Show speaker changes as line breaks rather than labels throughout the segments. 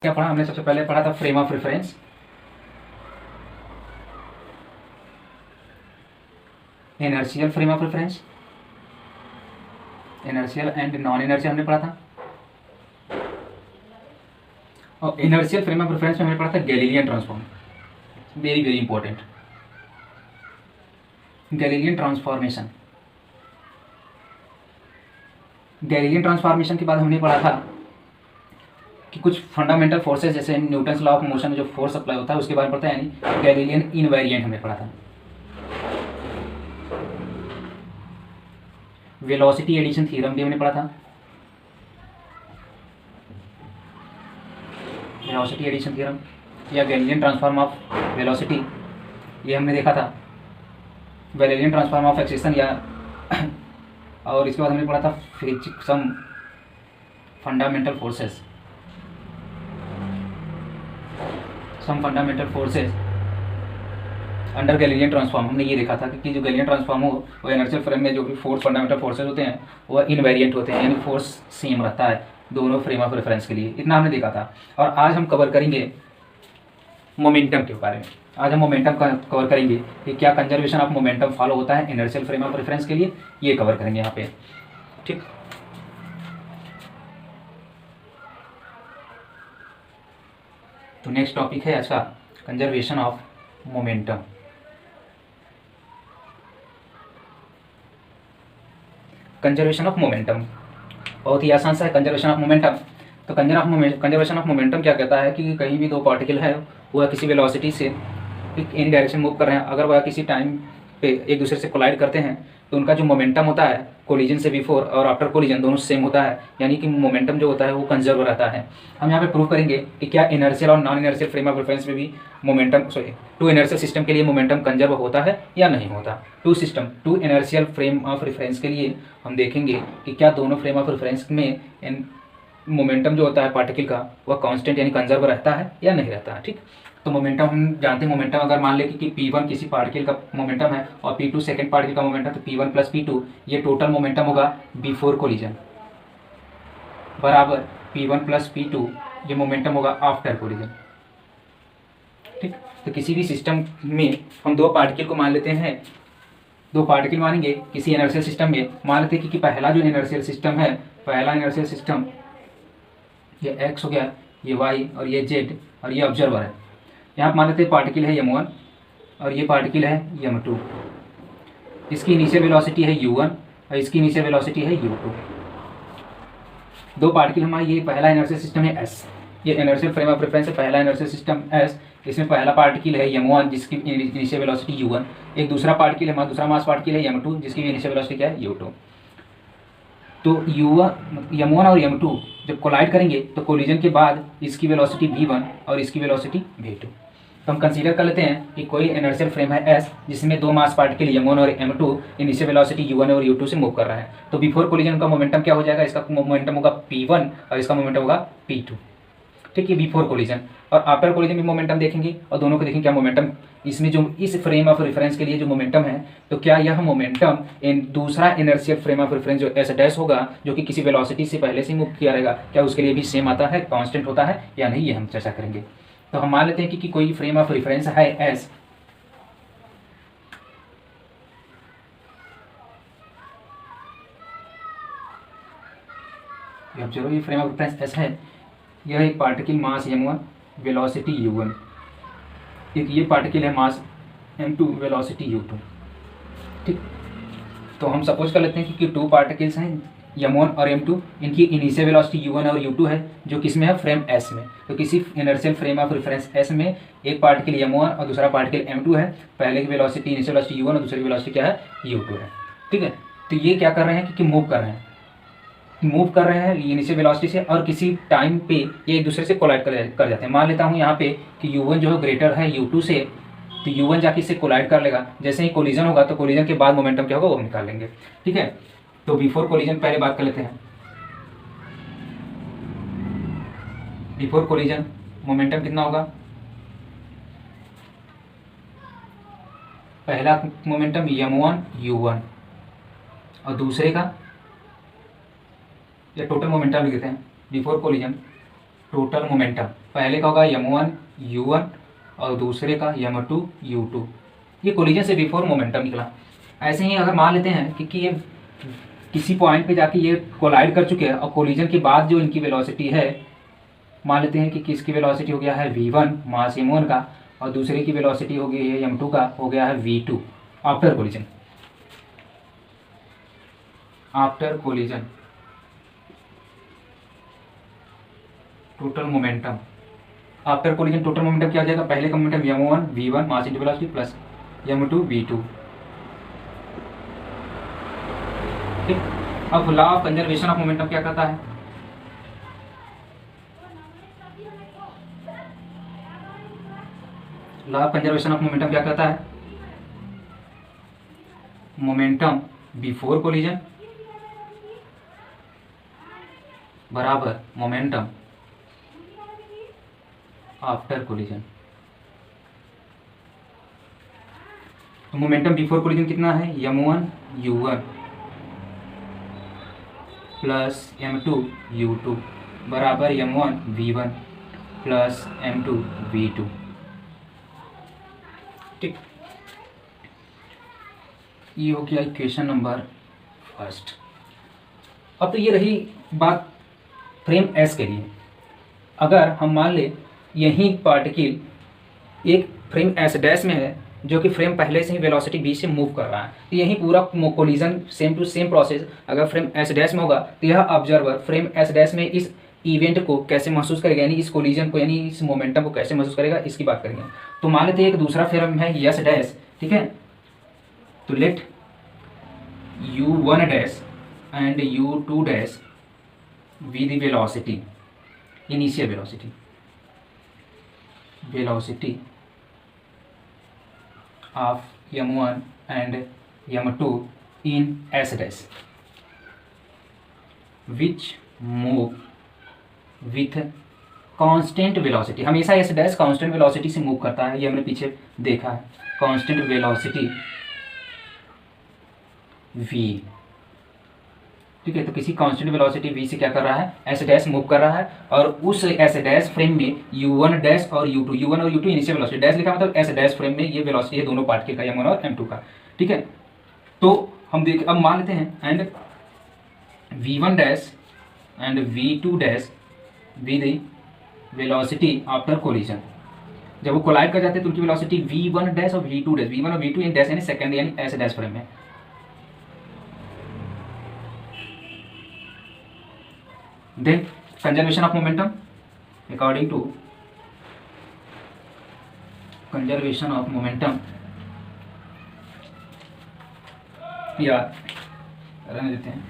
क्या पढ़ा हमने? सबसे पहले पढ़ा था frame of reference, inertial frame of reference, inertial and non inertial हमने पढ़ा था। और इनर्शियल फ्रेम ऑफ रेफरेंस में हमने पढ़ा था Galilean transform, very very important, Galilean transformation. Galilean transformation के बाद हमने पढ़ा था कि कुछ फंडामेंटल फोर्सेस जैसे न्यूटन्स लॉ ऑफ मोशन में जो फोर्स अप्लाई होता है उसके बारे में पढ़ता है, यानी गैलीलियन इनवेरिएंट हमने पढ़ा था। वेलोसिटी एडिशन थ्योरम भी हमने पढ़ा था, वेलोसिटी एडिशन थ्योरम या गैलीलियन ट्रांसफॉर्म ऑफ वेलोसिटी, ये हमने देखा था। गैलीलियन ट्रांसफॉर्म ऑफ एक्सेशन या और इसके बाद हमने पढ़ा था physics some fundamental forces, some fundamental forces under Galilean transform. हमने ये देखा था कि जो गैलीलियन ट्रांसफॉर्म हो वो इनर्शियल फ्रेम में जो भी फोर्स फंडामेंटल फोर्सेस होते हैं वो इनवेरिएंट होते हैं, यानी फोर्स सेम रहता है दोनों फ्रेम ऑफ रेफरेंस के लिए। इतना हमने देखा था। और आज हम कवर करेंगे मोमेंटम के बारे में। आज हम मोमेंटम का कवर करेंगे कि क्या कंजर्वेशन ऑफ मोमेंटम फॉलो होता है इनर्शियल फ्रेम ऑफ रेफरेंस के लिए, ये कवर करेंगे यहाँ पे। ठीक, तो नेक्स्ट टॉपिक है आज का conservation of momentum. Conservation of momentum बहुत ही आसान सा है। कंजर्वेशन ऑफ मोमेंटम, तो कंजर्वेशन ऑफ मोमेंटम क्या कहता है कि कहीं भी दो पार्टिकल है वह किसी वेलोसिटी से इन डायरेक्शन मूव कर रहे हैं, अगर वह किसी टाइम पे एक दूसरे से कोलाइड करते हैं तो उनका जो मोमेंटम होता है कोलिजन से बिफोर और आफ्टर कोलिजन दोनों सेम होता है, यानी कि मोमेंटम जो होता है वो कंजर्व रहता है। हम यहाँ पे प्रूव करेंगे कि क्या इनर्शियल और non inertial frame of reference में भी momentum, sorry two inertial system के लिए मोमेंटम कंजर्व होता है या नहीं होता। Two inertial frame of reference के लिए हम देखेंगे कि क्या दोनों फ्रेम ऑफ रेफरेंस में मोमेंटम जो होता है पार्टिकल का वह कांस्टेंट यानी कंजर्व रहता है या नहीं रहता है। ठीक, तो मोमेंटम हम जानते हैं, मोमेंटम अगर मान ले कि P1 किसी पार्टिकल का मोमेंटम है और P2 सेकंड पार्टिकल का मोमेंटम, तो P1 प्लस P2 ये टोटल मोमेंटम होगा बिफोर कोलिजन बराबर P1 प्लस P2 ये मोमेंटम होगा आफ्टर कोलिजन। ठीक, तो किसी भी सिस्टम में हम दो पार्टिकल को मान लेते हैं, दो पार्टिकल मानेंगे किसी इनर्शियल सिस्टम में। मान लेते हैं कि पहला जो इनर्शियल सिस्टम है, पहला इनर्शियल सिस्टम ये x हो गया, ये y और ये z और ये ऑब्जर्वर है। यहाँ मान लेते हैं पार्टिकल है m1 और ये पार्टिकल है m2। इसकी इनिशियल वेलोसिटी है u1 और इसकी इनिशियल वेलोसिटी है u2। दो पार्टिकल हमारा, ये पहला इनर्शियल सिस्टम है s, ये इनर्शियल फ्रेम ऑफ रेफरेंस है पहला इनर्शियल सिस्टम s। इसमें पहला पार्टिकल है m1 जिसकी इनिशियल वेलोसिटी u1, एक दूसरा पार्टिकल है हमारा, दूसरा मास पार्टिकल है m2 जिसकी इनिशियल वेलोसिटी क्या है u2। तो m1 और m2 जब कोलाइड करेंगे तो कोलिजन के बाद इसकी वेलोसिटी v1 और इसकी वेलोसिटी v2। तो हम कंसीडर कर लेते हैं कि कोई इनर्शियल फ्रेम है S जिसमें दो मास पार्टिकल m1 और m2 इनिशियल वेलोसिटी u1 और u2 से मूव कर रहा है। तो बिफोर कोलिजन का मोमेंटम क्या हो जाएगा, इसका मोमेंटम होगा p1 और इसका मोमेंटम होगा p2। ठीक है, बिफोर कोलिजन। और आफ्टर कोलिजन भी मोमेंटम देखेंगे और दोनों को देखेंगे क्या मोमेंटम, इसमें जो इस फ्रेम ऑफ रेफरेंस के लिए जो मोमेंटम है, तो क्या यह मोमेंटम इन दूसरा इनर्शियल फ्रेम ऑफ रेफरेंस जो एस डैश होगा जो कि किसी वेलोसिटी से पहले से मूव किया रहेगा, क्या उसके लिए भी सेम आता है, कांस्टेंट होता है या नहीं, ये हम चर्चा करेंगे। तो हम मान लेते हैं कि कोई फ्रेम ऑफ रेफरेंस है एस, ये फ्रेम ऑफ रेफरेंस एस है, यह एक पार्टिकल मास m1 वेलोसिटी u1, एक ये पार्टिकल है मास m2 वेलोसिटी u2। ठीक, तो हम सपोज कर लेते हैं कि टू पार्टिकल्स हैं m1 और m2, इनकी इनिशियल वेलोसिटी u1 और u2 है जो किसमें है, फ्रेम s में। तो किसी inertial frame of reference s में एक पार्टिकल m1 और दूसरा पार्टिकल m2 है, पहले की वेलोसिटी इनिशियल वेलोसिटी u1 और दूसरी वेलोसिटी क्या है, u2 है। ठीक है, तो ये क्या कर रहे हैं कि मूव कर रहे हैं इनिशियल वेलोसिटी से और किसी टाइम पे ये एक दूसरे से कोलाइड कर जाते हैं। मान लेता हूँ यहाँ पे कि u1 जो है ग्रेटर है u2 से, तो u1 जाके इससे कोलाइड कर लेगा। जैसे ही कोलिजन होगा तो कोलिजन के बाद मोमेंटम क्या होगा वो हम निकाल लेंगे। ठीक है, तो बिफोर कोलिजन पहले बात कर लेते हैं। बिफोर कोलिजन मोमेंटम कितना होगा, पहला मोमेंटम m1 u1 और दूसरे का, या टोटल मोमेंटम लिखते हैं बिफोर कोलिजन टोटल मोमेंटम, पहले का होगा m1 u1 और दूसरे का m2 u2। ये कोलिजन से बिफोर मोमेंटम निकला। ऐसे ही अगर मान लेते हैं कि ये किसी पॉइंट पे जाके ये कोलाइड कर चुके हैं और कोलिजन के बाद जो इनकी वेलोसिटी है, मान लेते हैं कि किसकी वेलोसिटी हो गया है v1 मास m1 का, और दूसरे की वेलोसिटी हो गई है m2 का, हो गया है v2 after collision. After collision total momentum, after collision total momentum क्या हो जाएगा, पहले का momentum m1 v1 mass into velocity plus m2 v2। ठीक, अब law of conservation of momentum क्या कहता है, law of conservation of momentum क्या कहता है, मोमेंटम बिफोर कोलिजन बराबर मोमेंटम आफ्टर कोलिजन। तो मोमेंटम बिफोर कोलिजन कितना है, m1 u1 plus m2 u2 बराबर m1 v1 plus m2 v2। ठीक, ये हो गया इक्वेशन नंबर फर्स्ट। अब तो ये रही बात फ्रेम एस के लिए। अगर हम मान ले यही पार्टिकल एक फ्रेम एस डैश में है, जो कि फ्रेम पहले से ही वेलोसिटी v से मूव कर रहा है, तो यही पूरा collision same to same process अगर फ्रेम एस डैश में होगा, तो यह ऑब्जर्वर फ्रेम एस डैश में इस इवेंट को कैसे महसूस करेगा, यानी इस कोलिजन को, यानी इस मोमेंटम को कैसे महसूस करेगा, इसकी बात करेंगे। तो मान लेते हैं एक दूसरा फ्रेम है एस डैश, ठीक है, तो let u1 dash and u2 dash with the velocity, initial velocity of m1 and m2 in s dash which move with constant velocity। हमेशा s dash constant velocity से मूव करता है, ये हमने पीछे देखा है, constant velocity v। ठीक है, तो किसी कांस्टेंट वेलोसिटी v से क्या कर रहा है, एस डैश मूव कर रहा है, और उस एस डैश फ्रेम में u1 डैश और u1 और u2 इनिशियल वेलोसिटी, डैश लिखा मतलब एस डैश फ्रेम में ये वेलोसिटी है दोनों पार्टिकल का, m1 और m2 का। ठीक है, तो हम देख अब मान लेते हैं and v1 dash and v2 dash with velocity after collision. जब वो कोलाइड कर जाते हैं तो उनकी वेलोसिटी v1 डैश और v2 डैश, v1 और v2 इन डैश यानी सेकंड यानी एस डैश फ्रेम में। Then conservation of momentum, according to conservation of momentum, या रहने देते हैं,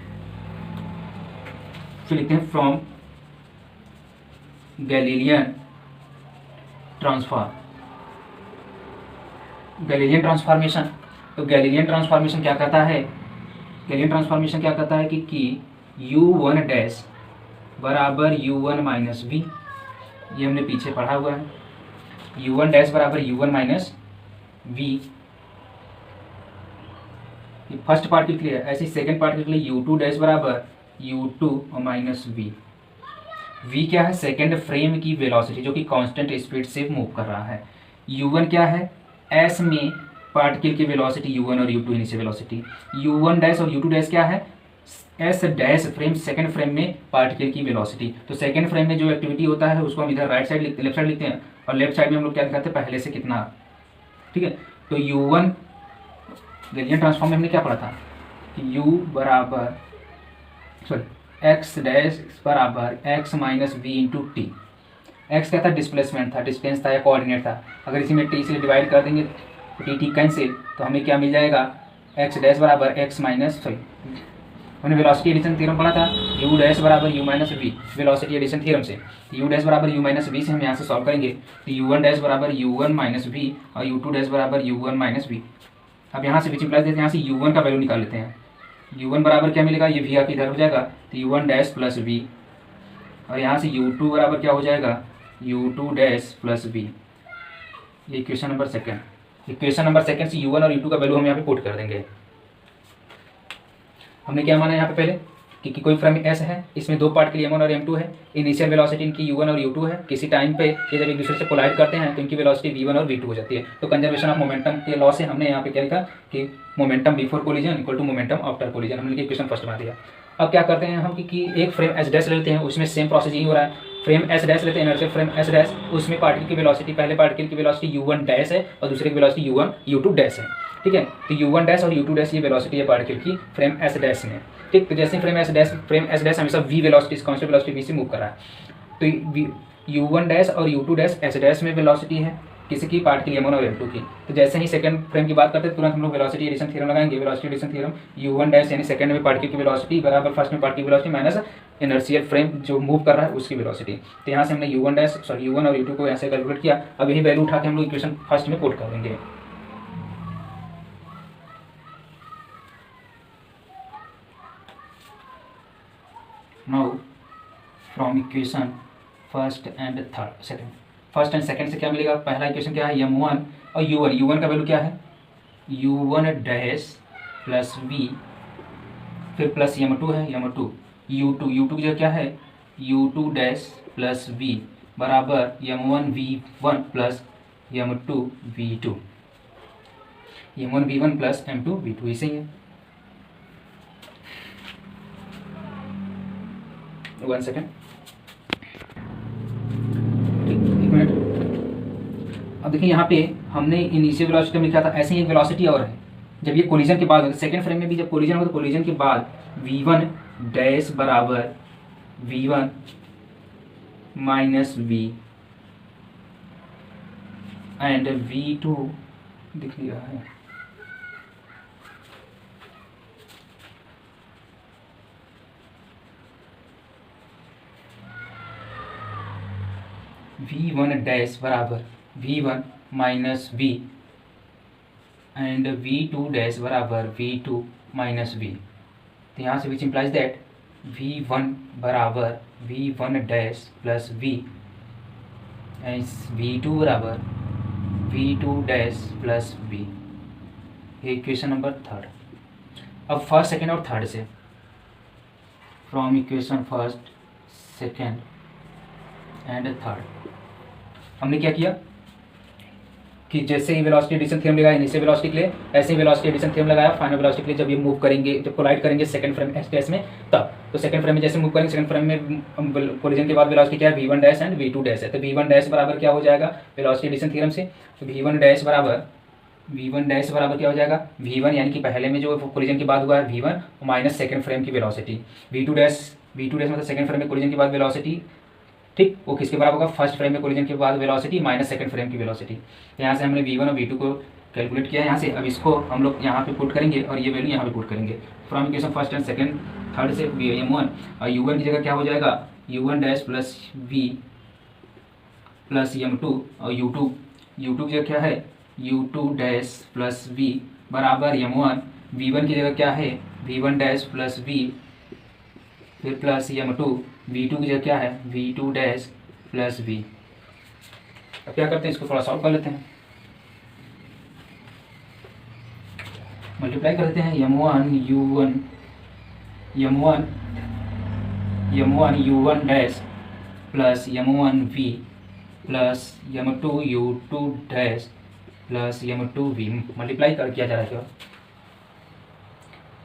फिर लिखते हैं from Galilean transform, Galilean transformation. तो गैलीलियन ट्रांसफॉर्मेशन क्या कहता है, गैलीलियन ट्रांसफॉर्मेशन क्या कहता है कि u1 डैश बराबर u1 माइनस v, ये हमने पीछे पढ़ा हुआ है, u1 डैश बराबर u1 माइनस v, ये फर्स्ट पार्टिकल के लिए। ऐसे ही सेकेंड पार्टिकल के लिए u2 डैश बराबर u2 माइनस v। v क्या है, सेकेंड फ्रेम की वेलोसिटी जो कि कांस्टेंट स्पीड से मूव कर रहा है। u1 क्या है, s में पार्टिकल की वेलोसिटी u1 और u2 initial velocity. u1 dash और u2 डैश क्या है, S dash frame second frame में पार्टिकल की वेलोसिटी। तो सेकंड फ्रेम में जो एक्टिविटी होता है उसको हम इधर राइट साइड लिखते, लेफ्ट साइड लिखते हैं, और लेफ्ट साइड में हम लोग क्या दिखाते हैं, पहले से कितना। ठीक है, तो u1 गैलीलियन ट्रांसफॉर्म में हमने क्या पढ़ा था कि u बराबर एक्स डैश बराबर x minus v into t. X क्या था, डिस्प्लेसमेंट था, डिस्टेंस था या कोऑर्डिनेट था। अगर इसी में टी से डिवाइड कर देंगे तो टी कैंसिल, तो हमें क्या मिल जाएगा, एक्स डैश बराबर एक्स माइनस हमने वेलोसिटी एडिशन थ्योरम पढ़ा था, u डैश बराबर u minus v, velocity addition theorem से u डैश बराबर u माइनस वी से हम यहाँ से सॉल्व करेंगे, तो u1 डैश बराबर u1 माइनस वी और u2 डैश बराबर u1 माइनस वी। अब यहाँ से बीच में प्लस देते हैं, यहाँ से u1 का वैल्यू निकाल लेते हैं। u1 बराबर क्या मिलेगा, ये v आपकी इधर हो जाएगा, तो u1 डैश प्लस v, और यहाँ से u2 बराबर क्या हो जाएगा, u2 डैश प्लस v। ये equation number second, equation number second से u1 और u2 का वैल्यू हम यहाँ पे पुट कर देंगे। हमने क्या माना यहाँ पे पहले, क्योंकि कोई फ्रेम एस है, इसमें दो पार्टिकल m1 और m2 है, इनिशियल वेलोसिटी इनकी u1 और u2 है। किसी टाइम पे ये जब एक दूसरे से कोलाइड करते हैं तो इनकी वेलोसिटी v1 और v2 हो जाती है। तो कंजर्वेशन ऑफ मोमेंटम के लॉ से हमने यहाँ पे क्या लिखा कि momentum before collision equal to momentum after collision, हमने इक्वेशन फर्स्ट बना दिया। अब क्या करते हैं हम कि एक फ्रेम एस डैश लेते हैं, उसमें सेम प्रोसेस यही हो रहा है। फ्रेम एस डैश लेते हैं, इनर्शियल फ्रेम एस डैश, उसमें पार्टिकल की वेलोसिटी, पहले पार्टिकल की वेलोसिटी u1 डैश है और दूसरे की वेलोसिटी u1 u2 डैश है। ठीक है, तो u1 डैश और u2 डैश ये वेलोसिटी है पार्टिकल की फ्रेम एस डैश में। ठीक, तो जैसे फ्रेम एस डैश हमेशा v velocity constant velocity v से मूव कर रहा है, तो u1 डैश और u2 डैश एस डैश में वेलोसिटी है किसी की, पार्टिकल m1 और m2 की। तो जैसे ही सेकंड फ्रेम की बात करते हैं तुरंत हम लोग वेलोसिटी एडिशन थ्योरम लगाएंगे। Velocity addition theorem u1 dash यानी सेकंड में पार्टिकल की वेलोसिटी बराबर फर्स्ट में पार्टिकल की वेलोसिटी माइनस इनर्शियल फ्रेम जो मूव कर रहा है उसकी वेलोसिटी। तो यहाँ से हमने u1 और u2 को ऐसे कैलकुलेट किया। अब यही वैल्यू उठा के हम लोग इक्वेशन फर्स्ट में पुट कर देंगे। Now from equation first and second, first and second से क्या मिलेगा, पहला इक्वेशन क्या है m1 और u1 का वैल्यू क्या है u1 डैश प्लस v, फिर प्लस m2 है m2, u2 की जगह क्या है u2 डैश प्लस v बराबर m1 v1 plus m2 v2, m1 v1 plus m2 v2 ऐसे ही है। 1 सेकेंड, एक मिनट। अब देखिए यहाँ पे हमने इनिशियल वेलोसिटी में लिखा था, ऐसे ही एक वेलोसिटी और है जब ये कोलिजन के बाद होता है, सेकेंड फ्रेम में भी जब कोलिजन होगा तो कोलिजन के बाद v1 डैश बराबर v1 minus v and v2 दिख रहा है, v1 डैश बराबर v1 minus v and v2 dash बराबर v2 माइनस v। तो यहाँ से विच इम्प्लाइज दैट v1 बराबर v1 dash plus v and v2 बराबर v2 डैश प्लस v। ये इक्वेशन नंबर थर्ड। अब फर्स्ट सेकेंड और थर्ड से, from equation first second and third हमने क्या किया कि जैसे ही वेलोसिटी एडिशन थ्योरम लगाया इनिशियल वेलोसिटी के लिए, ऐसे ही वेलोसिटी एडिशन थ्योरम लगाया फाइनल वेलोसिटी के लिए। जब ये मूव करेंगे, जब कोलाइड करेंगे सेकंड फ्रेम एस डैश में तब, तो सेकंड फ्रेम में जैसे मूव करेंगे, सेकंड फ्रेम में कोलिजन के बाद वेलोसिटी क्या है v1 dash and v2 dash है। तो v1 डैश बराबर क्या हो जाएगा वेलोसिटी एडिशन थ्योरम से, तो v1 डैश बराबर क्या हो जाएगा v1 यानी कि पहले में जो कोलिजन के बाद हुआ है v1 माइनस सेकंड फ्रेम की वेलोसिटी, v2 डैश मतलब सेकंड फ्रेम में कोलिजन के बाद वेलोसिटी, ठीक, वो किसके बराबर होगा फर्स्ट फ्रेम में कोलिजन के बाद वेलोसिटी माइनस सेकंड फ्रेम की वेलोसिटी। यहाँ से हमने v1 और v2 को कैलकुलेट किया यहाँ से। अब इसको हम लोग यहाँ पे पुट करेंगे और ये वैल्यू यहाँ पे पुट करेंगे। From equation first and second third से m1 और u1 की जगह क्या हो जाएगा u1 dash plus v plus m2 और u2 की जगह क्या है u2 डैश प्लस v बराबर m1, v1 की जगह क्या है v1 डैश प्लस v फिर प्लस m2, v2 की जगह क्या है v2 डैश प्लस v। अब क्या करते हैं, इसको थोड़ा सॉल्व कर लेते हैं, मल्टीप्लाई कर देते हैं m1 u1 dash plus m1 v plus m2 u2 dash plus m2 v। Multiply कर किया जा रहा है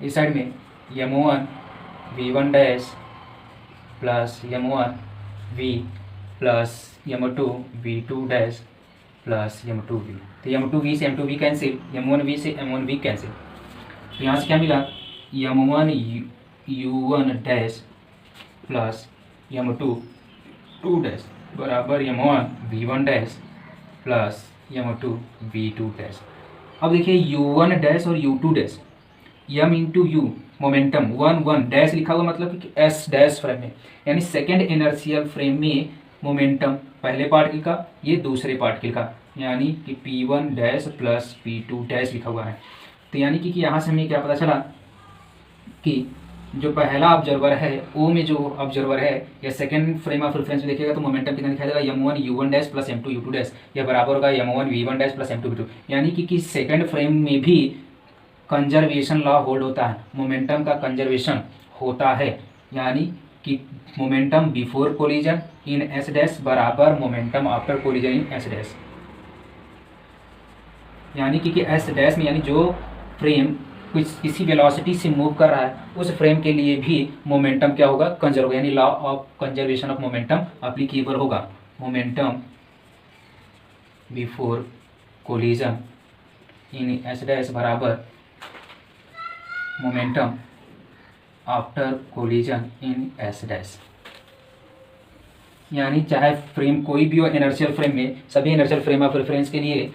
इस साइड में m1 v1 dash plus m1 v plus m2 v2 dash plus m2 v। तो m2 v से m2 v cancel, m1 v से m1 v कैंसिल। तो यहाँ से क्या मिला m1 u1 dash plus m2 2 dash बराबर m1 v1 dash plus m2 v2 dash. अब देखिए u1 डैश और u2 dash, m into you momentum 1 dash लिखा हुआ मतलब कि एस डैश फ्रेम में, यानी सेकेंड इनर्शियल फ्रेम में मोमेंटम पहले पार्टिकल का, ये दूसरे पार्टिकल का, यानी कि p1 dash plus p2 dash लिखा हुआ है। तो यानी कि यहाँ से हमें क्या पता चला कि जो पहला ऑब्जर्वर है ओ में जो ऑब्जर्वर है या सेकेंड फ्रेम ऑफ रेफरेंस में देखिएगा तो मोमेंटम कितना दिखाई देगा m1 u1 dash plus m2 u2 dash, यह बराबर होगा m1 v1 dash plus m2 v2। यानी कि सेकेंड फ्रेम में भी कंजर्वेशन लॉ होल्ड होता है, मोमेंटम का कंजर्वेशन होता है, यानी कि momentum before collision in S dash बराबर momentum after collision in S dash. यानी कि एस डैश में यानी जो फ्रेम कुछ किसी वेलोसिटी से मूव कर रहा है उस फ्रेम के लिए भी मोमेंटम क्या होगा, कंजर्व होगा, यानी law of conservation of momentum applicable होगा। Momentum before collision in S dash बराबर momentum after collision in S dash. यानी चाहे फ्रेम कोई भी हो इनर्शियल फ्रेम में, सभी इनर्शियल फ्रेम ऑफ रेफरेंस के लिए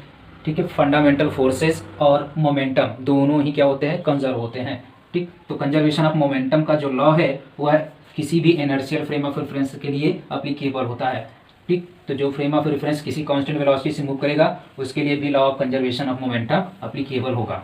ठीक है फंडामेंटल फोर्सेस और मोमेंटम दोनों ही क्या होते हैं, कंजर्व होते हैं। ठीक, तो कंजर्वेशन ऑफ मोमेंटम का जो लॉ है वह किसी भी इनर्शियल फ्रेम ऑफ रेफरेंस के लिए अप्लीकेबल होता है। ठीक, तो जो फ्रेम ऑफ रेफरेंस किसी कांस्टेंट वेलोसिटी से मूव करेगा उसके लिए भी law of conservation of momentum applicable होगा।